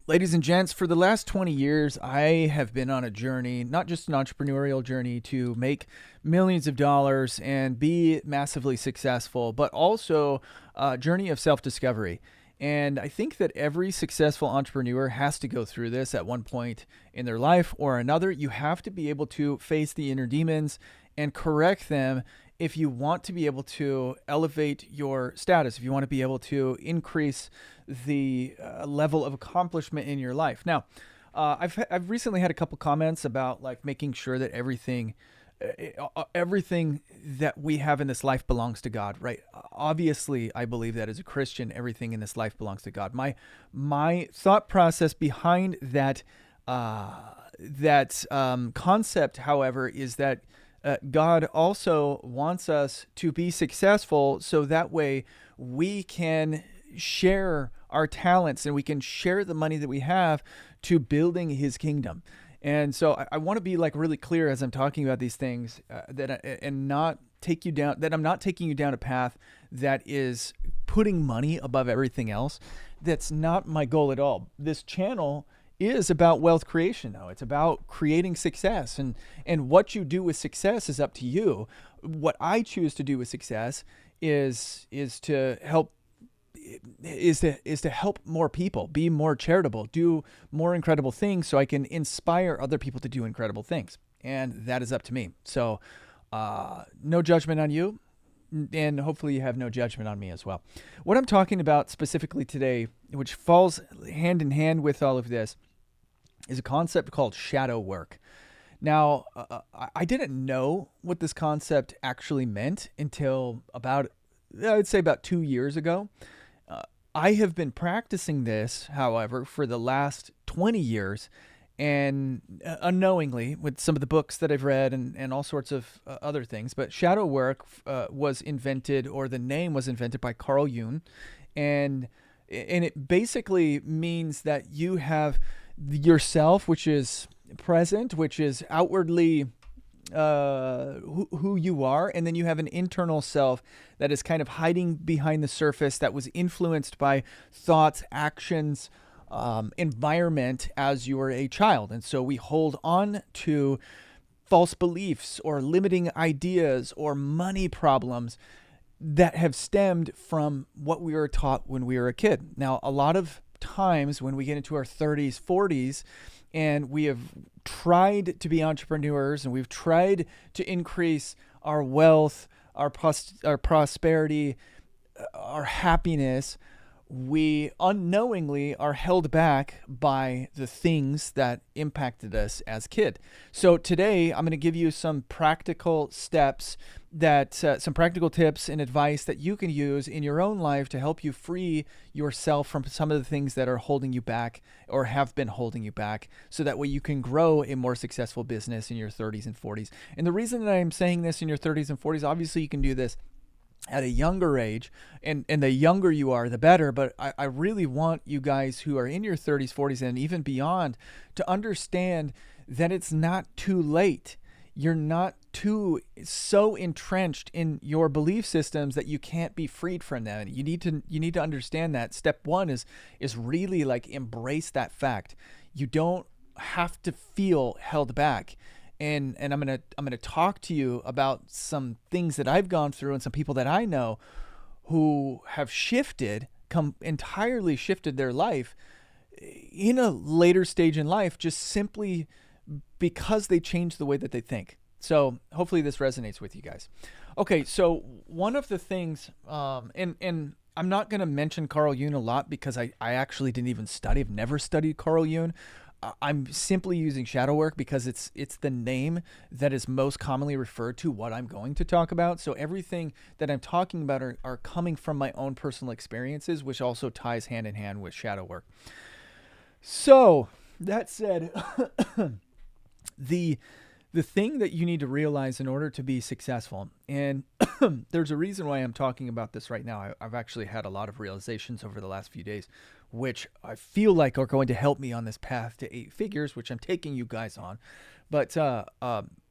Ladies and gents, for the last 20 years, I have been on a journey, not just an entrepreneurial journey to make millions of dollars and be massively successful, but also a journey of self discovery. And I think that every successful entrepreneur has to go through this at one point in their life or another. You have to be able to face the inner demons and correct them if you want to be able to elevate your status, if you want to be able to increase the level of accomplishment in your life. Now, I've recently had a couple comments about like making sure that everything that we have in this life belongs to God, right? Obviously, I believe that as a Christian, everything in this life belongs to God. My thought process behind that concept, however, is that God also wants us to be successful so that way we can share our talents and we can share the money that we have to building his kingdom. And so I want to be like really clear as I'm talking about these things and not take you down that I'm not taking you down a path that is putting money above everything else. That's not my goal at all. This channel is about wealth creation though. It's about creating success, and what you do with success is up to you. What I choose to do with success is to help is to help more people, be more charitable, do more incredible things so I can inspire other people to do incredible things. And that is up to me. So no judgment on you, and hopefully you have no judgment on me as well. What I'm talking about specifically today, which falls hand in hand with all of this, is a concept called shadow work. Now, I didn't know what this concept actually meant until I'd say about 2 years ago. I have been practicing this, however, for the last 20 years, and unknowingly with some of the books that I've read and all sorts of other things. But shadow work was invented, or the name was invented by Carl Jung, and it basically means that you have yourself, which is present, which is outwardly who you are, and then you have an internal self that is kind of hiding behind the surface that was influenced by thoughts, actions, environment as you were a child. And so we hold on to false beliefs or limiting ideas or money problems that have stemmed from what we were taught when we were a kid. Now, a lot of times when we get into our 30s, 40s, and we have tried to be entrepreneurs and we've tried to increase our wealth, our prosperity, our happiness, we unknowingly are held back by the things that impacted us as kid. So today I'm going to give you some practical steps some practical tips and advice that you can use in your own life to help you free yourself from some of the things that are holding you back or have been holding you back, so that way you can grow a more successful business in your 30s and 40s. And the reason that I'm saying this in your 30s and 40s, obviously you can do this at a younger age, and the younger you are, the better. But I really want you guys who are in your 30s, 40s, and even beyond to understand that it's not too late. You're not too so entrenched in your belief systems that you can't be freed from them. You need to understand that. Step one is really like embrace that fact. You don't have to feel held back. And I'm gonna talk to you about some things that I've gone through and some people that I know who have entirely shifted their life in a later stage in life, just simply because they changed the way that they think. So hopefully this resonates with you guys. Okay, so one of the things, and I'm not going to mention Carl Jung a lot because I actually didn't even study. I've never studied Carl Jung. I'm simply using shadow work because it's the name that is most commonly referred to what I'm going to talk about. So everything that I'm talking about are coming from my own personal experiences, which also ties hand in hand with shadow work. So that said, the thing that you need to realize in order to be successful, and there's a reason why I'm talking about this right now. I've actually had a lot of realizations over the last few days, which I feel like are going to help me on this path to 8 figures, which I'm taking you guys on. But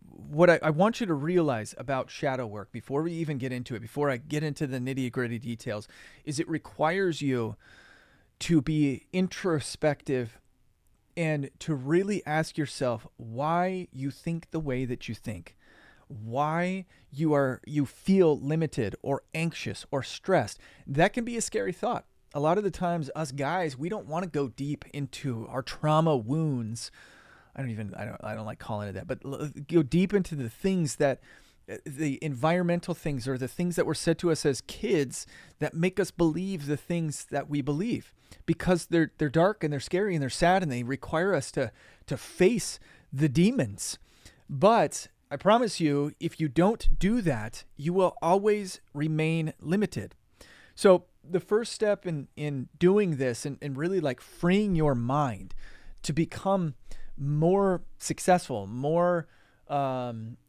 what I want you to realize about shadow work before we even get into it, before I get into the nitty gritty details, is it requires you to be introspective and to really ask yourself why you think the way that you think, why you feel limited or anxious or stressed. That can be a scary thought. A lot of the times us guys, we don't want to go deep into our trauma wounds. I don't like calling it that, but go deep into the things that the environmental things or the things that were said to us as kids that make us believe the things that we believe, because they're dark and they're scary and they're sad and they require us to face the demons. But I promise you, if you don't do that, you will always remain limited. So the first step in doing this and really like freeing your mind to become more successful, more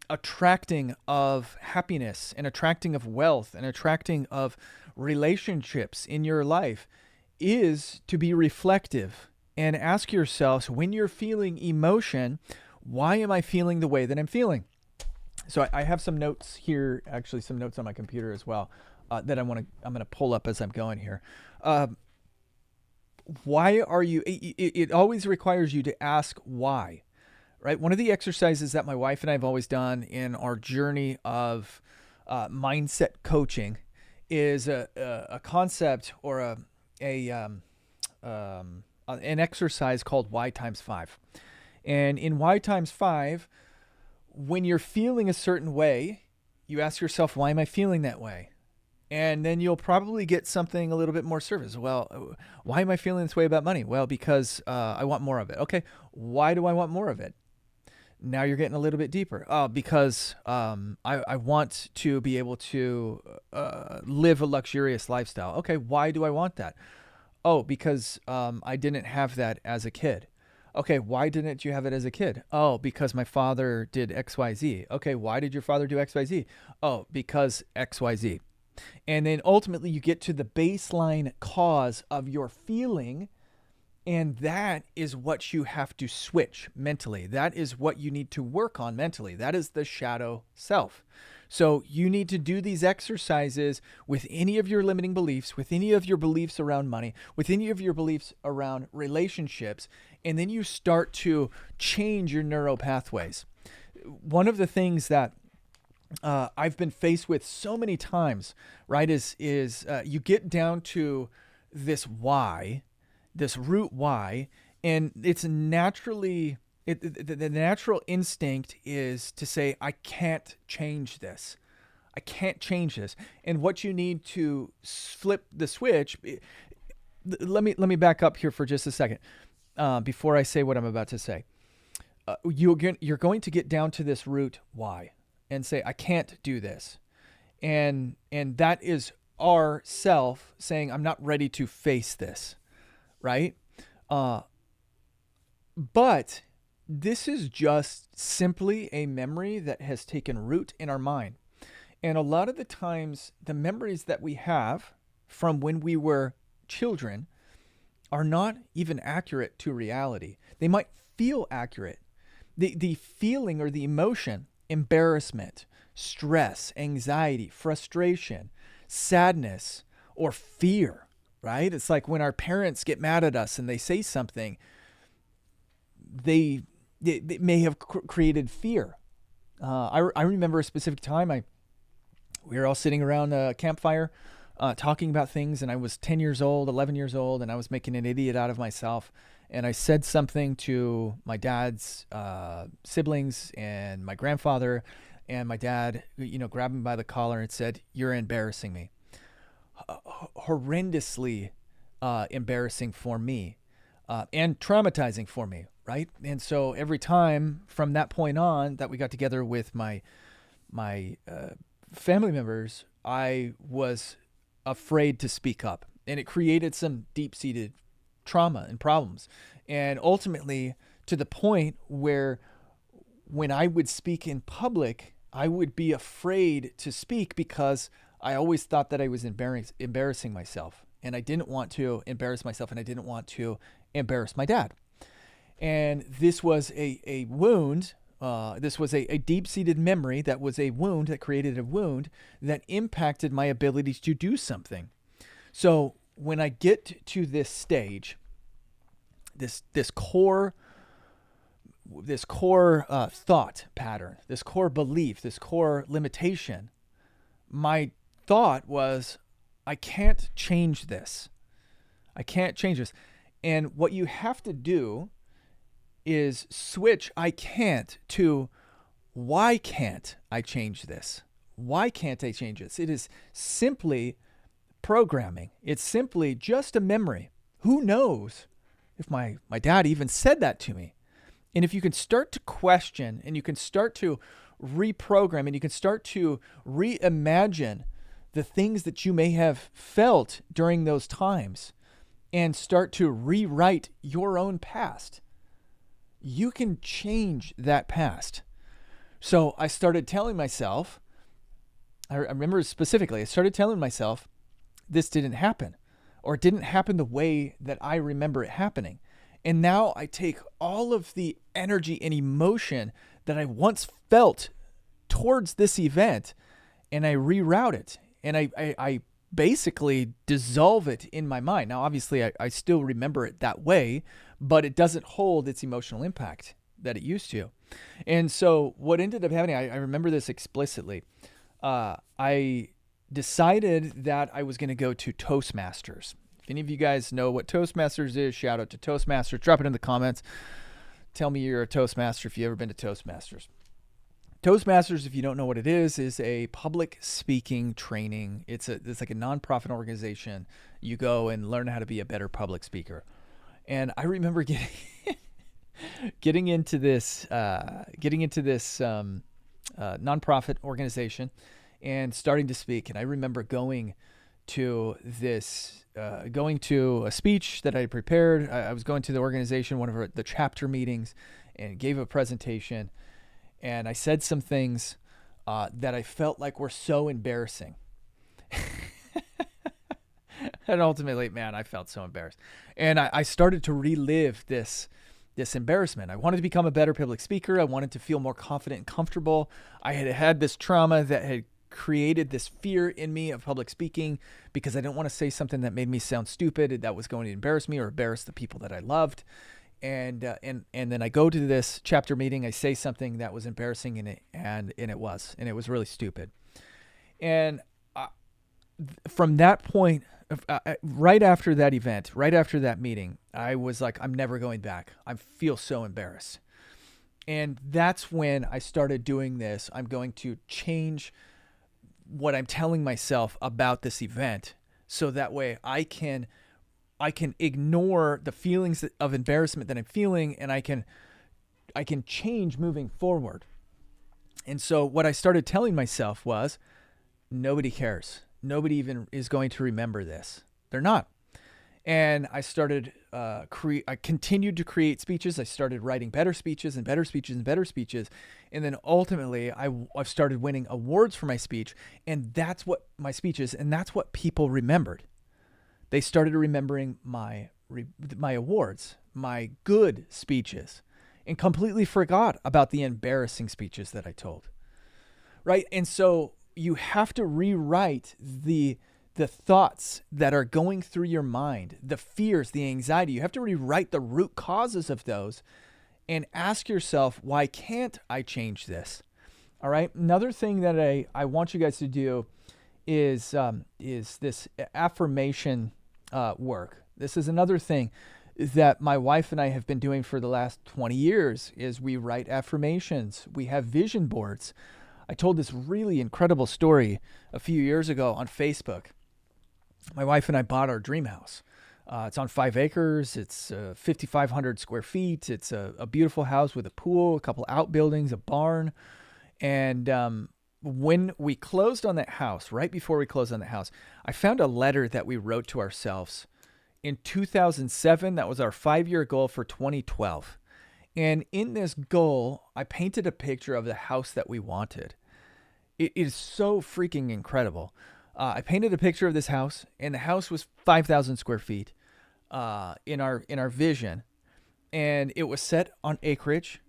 attracting of happiness and attracting of wealth and attracting of relationships in your life is to be reflective and ask yourselves, when you're feeling emotion, why am I feeling the way that I'm feeling? So I have some notes here, actually some notes on my computer as well, that I'm going to pull up as I'm going here. Why are you, it always requires you to ask why, right? One of the exercises that my wife and I have always done in our journey of mindset coaching is a concept or an exercise called Y times 5. And in Y times 5, when you're feeling a certain way, you ask yourself, why am I feeling that way? And then you'll probably get something a little bit more surface. Well, why am I feeling this way about money? Well, because I want more of it. Okay, why do I want more of it? Now you're getting a little bit deeper. Because I want to be able to live a luxurious lifestyle. Okay, why do I want that? Oh, because I didn't have that as a kid. Okay, why didn't you have it as a kid? Oh, because my father did XYZ. Okay, why did your father do XYZ? Oh, because XYZ. And then ultimately you get to the baseline cause of your feeling, and that is what you have to switch mentally. That is what you need to work on mentally. That is the shadow self. So you need to do these exercises with any of your limiting beliefs, with any of your beliefs around money, with any of your beliefs around relationships, and then you start to change your neural pathways. One of the things that I've been faced with so many times, right, is you get down to this why, this root why, and it's naturally, the natural instinct is to say, I can't change this. I can't change this. And what you need to flip the switch, let me back up here for just a second before I say what I'm about to say. You're going to get down to this root why and say, I can't do this. And that is our self saying, I'm not ready to face this, right? But this is just simply a memory that has taken root in our mind. And a lot of the times, the memories that we have from when we were children are not even accurate to reality. They might feel accurate. The feeling or the emotion, embarrassment, stress, anxiety, frustration, sadness, or fear, right? It's like when our parents get mad at us and they say something, they may have created fear. I remember a specific time we were all sitting around a campfire talking about things, and I was 10 years old, 11 years old, and I was making an idiot out of myself. And I said something to my dad's siblings and my grandfather, and my dad, grabbed me by the collar and said, "You're embarrassing me." Horrendously embarrassing for me and traumatizing for me, right? And so every time from that point on that we got together with my family members, I was afraid to speak up, and it created some deep-seated trauma and problems. And ultimately, to the point where when I would speak in public, I would be afraid to speak because I always thought that I was embarrassing myself, and I didn't want to embarrass myself, and I didn't want to embarrass my dad. And this was a wound. This was a deep-seated memory that was a wound that created a wound that impacted my ability to do something. So when I get to this stage, this core thought pattern, this core belief, this core limitation. My thought was, I can't change this. I can't change this. And what you have to do is switch I can't to why can't I change this? Why can't I change this? It is simply programming. It's simply just a memory. Who knows if my dad even said that to me? And if you can start to question and you can start to reprogram and you can start to reimagine the things that you may have felt during those times and start to rewrite your own past, you can change that past. So I started telling myself, I remember specifically, I started telling myself this didn't happen, or it didn't happen the way that I remember it happening. And now I take all of the energy and emotion that I once felt towards this event and I reroute it. And I basically dissolve it in my mind. Now, obviously, I still remember it that way, but it doesn't hold its emotional impact that it used to. And so what ended up happening, I remember this explicitly. I decided that I was going to go to Toastmasters. If any of you guys know what Toastmasters is, shout out to Toastmasters. Drop it in the comments. Tell me you're a Toastmaster if you've ever been to Toastmasters. Toastmasters, if you don't know what it is a public speaking training. It's like a nonprofit organization. You go and learn how to be a better public speaker. And I remember getting into this nonprofit organization and starting to speak. And I remember going to a speech that I prepared. I was going to the organization, one of the chapter meetings, and gave a presentation. And I said some things that I felt like were so embarrassing. And ultimately, man, I felt so embarrassed. And I started to relive this embarrassment. I wanted to become a better public speaker. I wanted to feel more confident and comfortable. I had this trauma that had created this fear in me of public speaking because I didn't want to say something that made me sound stupid, that was going to embarrass me or embarrass the people that I loved. And then I go to this chapter meeting. I say something that was embarrassing and it was really stupid. And from that point, right after that event, right after that meeting, I was like, I'm never going back. I feel so embarrassed. And that's when I started doing this. I'm going to change what I'm telling myself about this event, so that way I can ignore the feelings of embarrassment that I'm feeling, and I can change moving forward. And so what I started telling myself was, nobody cares. Nobody even is going to remember this. They're not. And I started I continued to create speeches. I started writing better speeches and better speeches and better speeches. And then ultimately I've started winning awards for my speech. And that's what my speeches, and that's what people remembered. They started remembering my awards, my good speeches, and completely forgot about the embarrassing speeches that I told. Right? And so you have to rewrite the thoughts that are going through your mind, the fears, the anxiety. You have to rewrite the root causes of those and ask yourself, why can't I change this? All right. Another thing that I want you guys to do is this affirmation work. This is another thing that my wife and I have been doing for the last 20 years is we write affirmations. We have vision boards. I told this really incredible story a few years ago on Facebook. My wife and I bought our dream house. It's on 5 acres. It's 5,500 square feet. It's a beautiful house with a pool, a couple outbuildings, a barn. And when we closed on that house, right before we closed on that house, I found a letter that we wrote to ourselves in 2007. That was our 5-year goal for 2012. And in this goal, I painted a picture of the house that we wanted. It is so freaking incredible. I painted a picture of this house, and the house was 5,000 square feet in our vision. And it was set on acreage,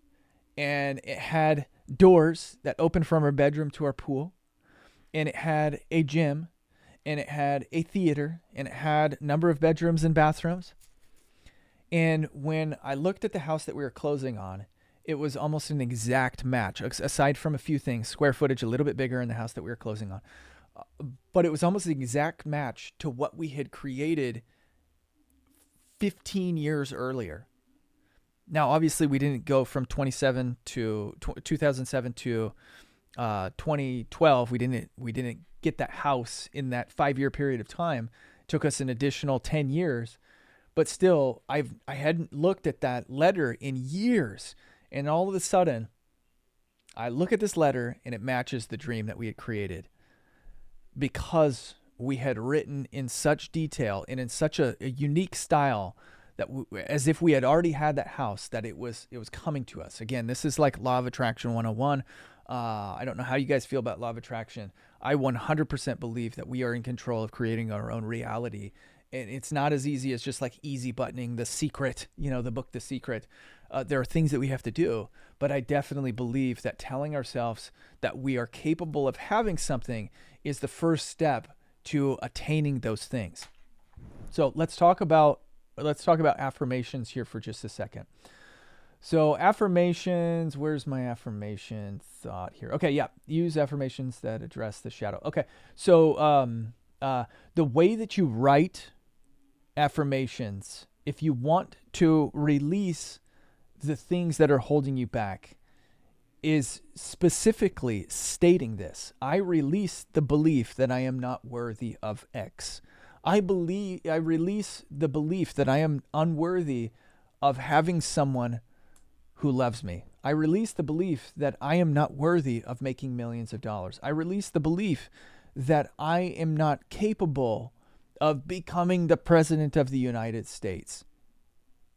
and it had doors that opened from our bedroom to our pool, and it had a gym, and it had a theater, and it had a number of bedrooms and bathrooms. And when I looked at the house that we were closing on, it was almost an exact match, aside from a few things, square footage a little bit bigger in the house that we were closing on. But it was almost an exact match to what we had created 15 years earlier. Now, obviously, we didn't go from 2007 to 2012. We didn't get that house in that 5-year period of time. It took us an additional 10 years. But still, I hadn't looked at that letter in years. And all of a sudden, I look at this letter and it matches the dream that we had created, because we had written in such detail and in such a unique style that as if we had already had that house, that it was coming to us. Again, this is like Law of Attraction 101. I don't know how you guys feel about Law of Attraction. I 100% believe that we are in control of creating our own reality. And it's not as easy as just like easy buttoning The Secret, the book The Secret. There are things that we have to do, but I definitely believe that telling ourselves that we are capable of having something is the first step to attaining those things. So let's talk about affirmations here for just a second. So affirmations, where's my affirmation thought here? Okay, yeah, use affirmations that address the shadow. Okay, so the way that you write affirmations, if you want to release the things that are holding you back, is specifically stating this: I release the belief that I am not worthy of X. I release the belief that I am unworthy of having someone who loves me. I release the belief that I am not worthy of making millions of dollars. I release the belief that I am not capable of becoming the president of the United States.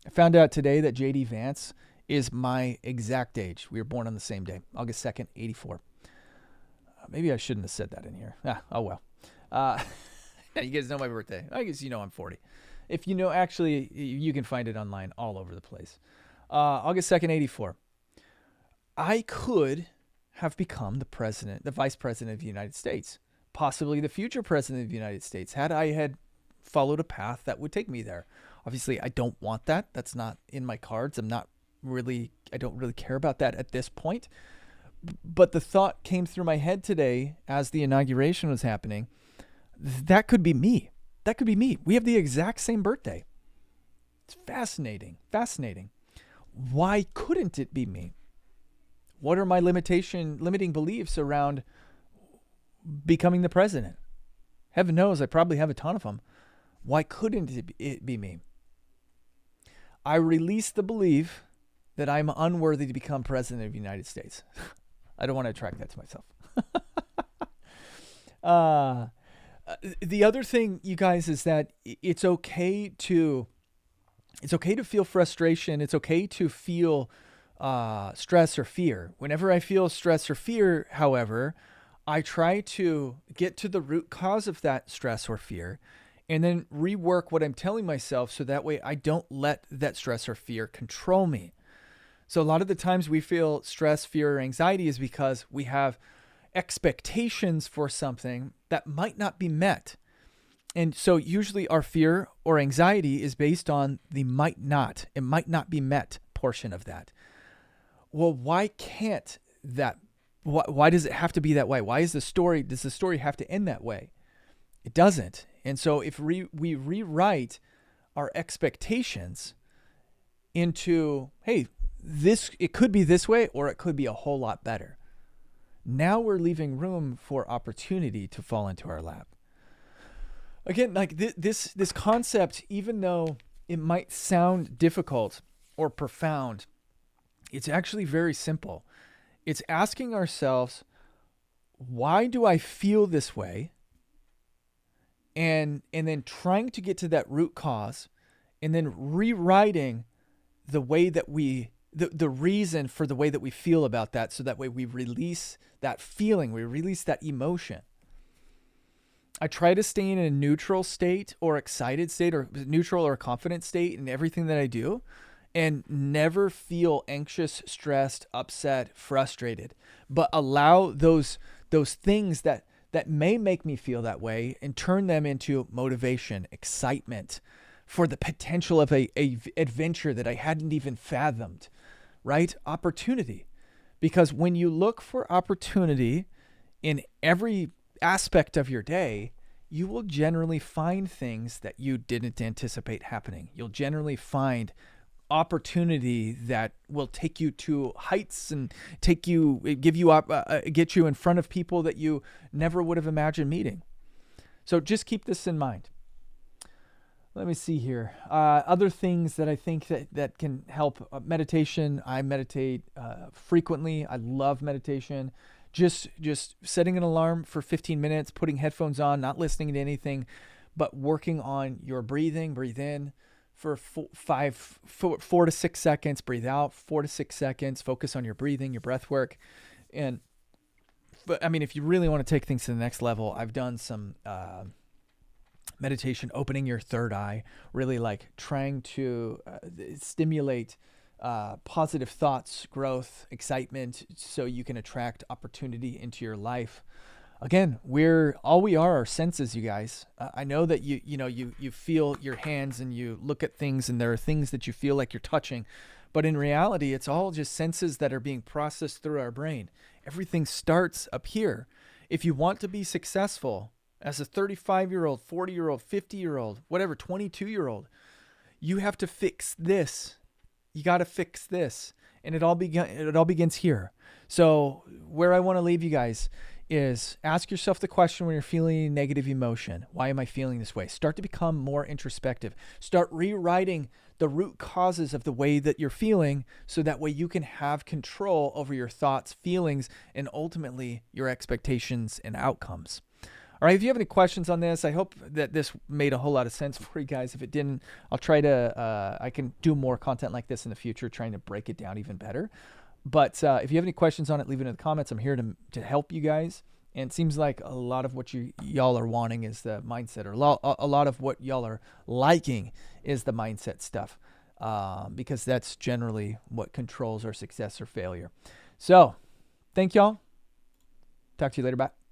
I found out today that J.D. Vance is my exact age. We were born on the same day, August 2nd, 84. Maybe I shouldn't have said that in here. Oh well. You guys know my birthday. I guess I'm 40. If you know, actually, you can find it online all over the place. August 2nd, 84. I could have become the vice president of the United States, possibly the future president of the United States, had I had followed a path that would take me there. Obviously, I don't want that. That's not in my cards. I don't really care about that at this point. But the thought came through my head today as the inauguration was happening. That could be me. That could be me. We have the exact same birthday. It's fascinating. Fascinating. Why couldn't it be me? What are my limiting beliefs around becoming the president? Heaven knows I probably have a ton of them. Why couldn't it be me? I release the belief that I'm unworthy to become president of the United States. I don't want to attract that to myself. The other thing, you guys, is that it's okay to feel frustration. It's okay to feel stress or fear. Whenever I feel stress or fear, however, I try to get to the root cause of that stress or fear and then rework what I'm telling myself so that way I don't let that stress or fear control me. So a lot of the times we feel stress, fear, or anxiety is because we have expectations for something that might not be met. And so usually our fear or anxiety is based on it might not be met portion of that. Well, why can't that? Why does it have to be that way? Does the story have to end that way? It doesn't. And so if we rewrite our expectations into, hey, it could be this way, or it could be a whole lot better. Now we're leaving room for opportunity to fall into our lap. Again, like this concept, even though it might sound difficult or profound, it's actually very simple. It's asking ourselves, why do I feel this way? And then trying to get to that root cause, and then rewriting the way that the reason for the way that we feel about that, so that way we release that feeling, we release that emotion. I try to stay in a neutral state or excited state or neutral or confident state in everything that I do, and never feel anxious, stressed, upset, frustrated, but allow those things that may make me feel that way and turn them into motivation, excitement, for the potential of a adventure that I hadn't even fathomed, right? Opportunity. Because when you look for opportunity in every aspect of your day, you will generally find things that you didn't anticipate happening. You'll generally find opportunity that will take you to heights and get you in front of people that you never would have imagined meeting. So just keep this in mind. Let me see here. Other things that I think that can help. Meditation. I meditate frequently. I love meditation. Just setting an alarm for 15 minutes, putting headphones on, not listening to anything, but working on your breathing. Breathe in for 4 to 6 seconds. Breathe out 4 to 6 seconds. Focus on your breathing, your breath work. But I mean, if you really want to take things to the next level, I've done some meditation, opening your third eye, really like trying to stimulate positive thoughts, growth, excitement, so you can attract opportunity into your life. Again, we are senses, you guys. I know that you feel your hands and you look at things and there are things that you feel like you're touching, but in reality, it's all just senses that are being processed through our brain. Everything starts up here. If you want to be successful as a 35-year-old, 40-year-old, 50-year-old, whatever, 22-year-old, you have to fix this. You got to fix this. And it all begins here. So where I want to leave you guys is ask yourself the question when you're feeling negative emotion. Why am I feeling this way? Start to become more introspective. Start rewriting the root causes of the way that you're feeling, so that way you can have control over your thoughts, feelings, and ultimately your expectations and outcomes. All right, if you have any questions on this, I hope that this made a whole lot of sense for you guys. If it didn't, I'll try to, I can do more content like this in the future, trying to break it down even better. But if you have any questions on it, leave it in the comments. I'm here to help you guys. And it seems like a lot of what y'all are wanting is the mindset, or a lot of what y'all are liking is the mindset stuff, because that's generally what controls our success or failure. So thank y'all. Talk to you later. Bye.